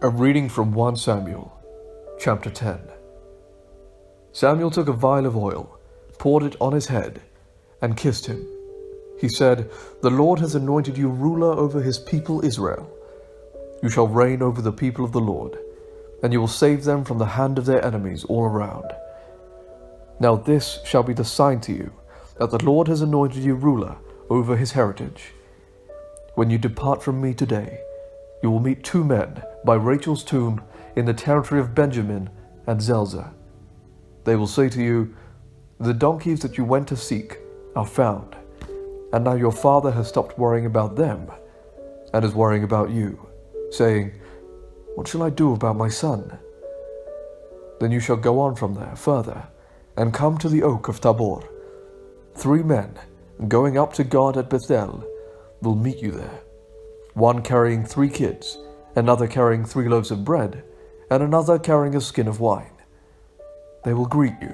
A reading from 1 Samuel, chapter 10. Samuel took a vial of oil, poured it on his head, and kissed him. He said, "The Lord has anointed you ruler over his people Israel. You shall reign over the people of the Lord, and you will save them from the hand of their enemies all around. Now this shall be the sign to you, that the Lord has anointed you ruler over his heritage. When you depart from me today, you will meet 2 men by Rachel's tomb in the territory of Benjamin and Zelzah. They will say to you, 'The donkeys that you went to seek are found, and now your father has stopped worrying about them and is worrying about you, saying, "What shall I do about my son?" Then you shall go on from there further and come to the oak of Tabor. 3 men going up to God at Bethel will meet you there, one carrying 3 kids, another carrying 3 loaves of bread, and another carrying a skin of wine. They will greet you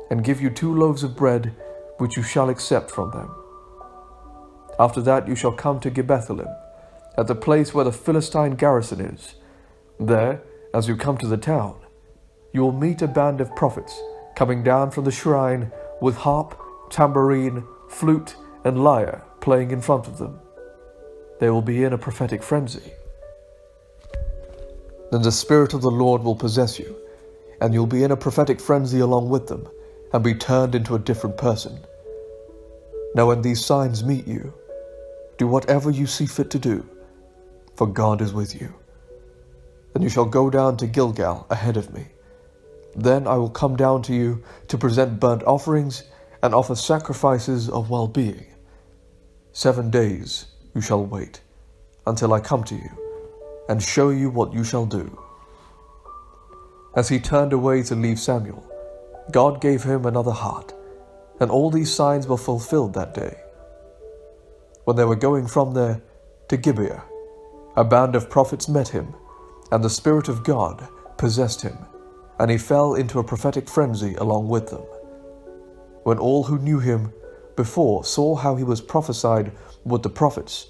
and give you 2 loaves of bread, which you shall accept from them. After that you shall come to Gebethalim, at the place where the Philistine garrison is. There, as you come to the town, you will meet a band of prophets coming down from the shrine with harp, tambourine, flute, and lyre playing in front of them. They will be in a prophetic frenzy. Then the Spirit of the Lord will possess you, and you'll be in a prophetic frenzy along with them, and be turned into a different person. Now when these signs meet you, do whatever you see fit to do, for God is with you. Then you shall go down to Gilgal ahead of me. Then I will come down to you to present burnt offerings and offer sacrifices of well-being. 7 days you shall wait, until I come to you, and show you what you shall do." As he turned away to leave Samuel, God gave him another heart, and all these signs were fulfilled that day. When they were going from there to Gibeah, a band of prophets met him, and the Spirit of God possessed him, and he fell into a prophetic frenzy along with them. When all who knew him before saw how he was prophesied with the prophets,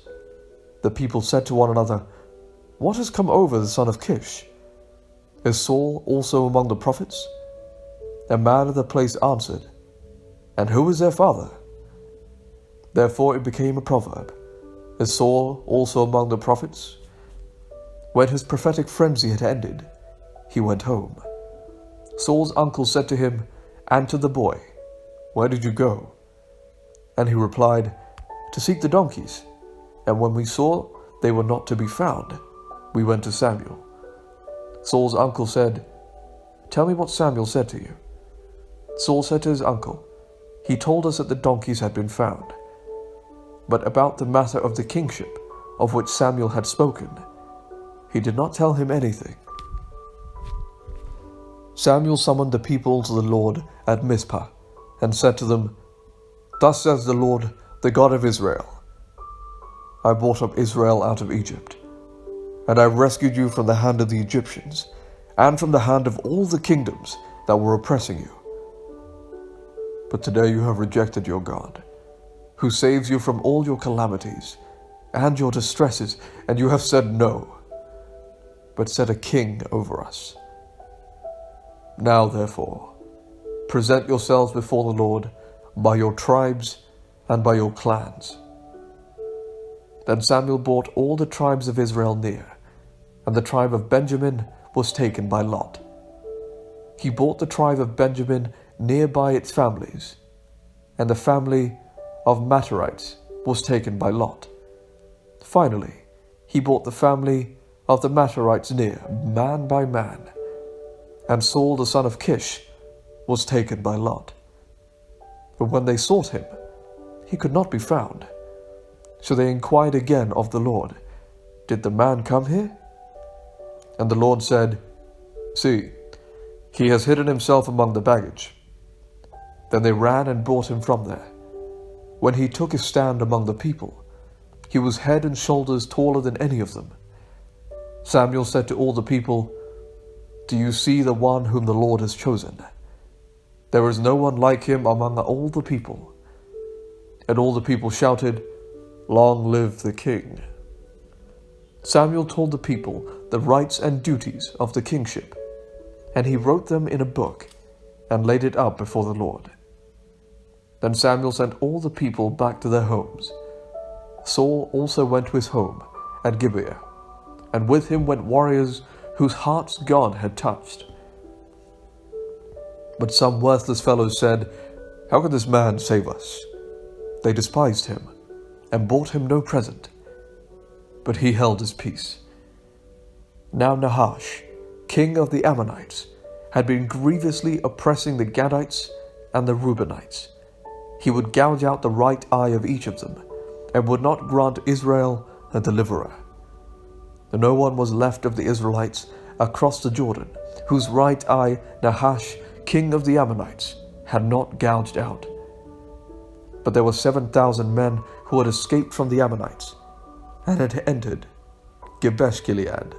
the people said to one another, "What has come over the son of Kish? Is Saul also among the prophets?" A man of the place answered, "And who is their father?" Therefore it became a proverb, "Is Saul also among the prophets?" When his prophetic frenzy had ended, he went home. Saul's uncle said to him and to the boy, "Where did you go?" And he replied, "To seek the donkeys. And when we saw they were not to be found, we went to Samuel." Saul's uncle said, "Tell me what Samuel said to you." Saul said to his uncle, "He told us that the donkeys had been found." But about the matter of the kingship, of which Samuel had spoken, he did not tell him anything. Samuel summoned the people to the Lord at Mizpah, and said to them, "Thus says the Lord, the God of Israel, I brought up Israel out of Egypt, and I rescued you from the hand of the Egyptians, and from the hand of all the kingdoms that were oppressing you. But today you have rejected your God, who saves you from all your calamities and your distresses, and you have said no, but set a king over us. Now therefore, present yourselves before the Lord by your tribes and by your clans." Then Samuel brought all the tribes of Israel near, and the tribe of Benjamin was taken by lot. He brought the tribe of Benjamin near by its families, and the family of Matarites was taken by lot. Finally, he brought the family of the Matarites near, man by man, and Saul the son of Kish was taken by lot. But when they sought him, he could not be found. So they inquired again of the Lord, "Did the man come here?" And the Lord said, "See, he has hidden himself among the baggage." Then they ran and brought him from there. When he took his stand among the people, he was head and shoulders taller than any of them. Samuel said to all the people, "Do you see the one whom the Lord has chosen? There is no one like him among all the people." And all the people shouted, "Long live the king." Samuel told the people the rights and duties of the kingship, and he wrote them in a book and laid it up before the Lord. Then Samuel sent all the people back to their homes. Saul also went to his home at Gibeah, and with him went warriors whose hearts God had touched. But some worthless fellows said, "How can this man save us?" They despised him and brought him no present, but he held his peace. Now Nahash, king of the Ammonites, had been grievously oppressing the Gadites and the Reubenites. He would gouge out the right eye of each of them, and would not grant Israel a deliverer. And no one was left of the Israelites across the Jordan, whose right eye Nahash, king of the Ammonites, had not gouged out. But there were 7,000 men who had escaped from the Ammonites, and had entered Jabesh Gilead.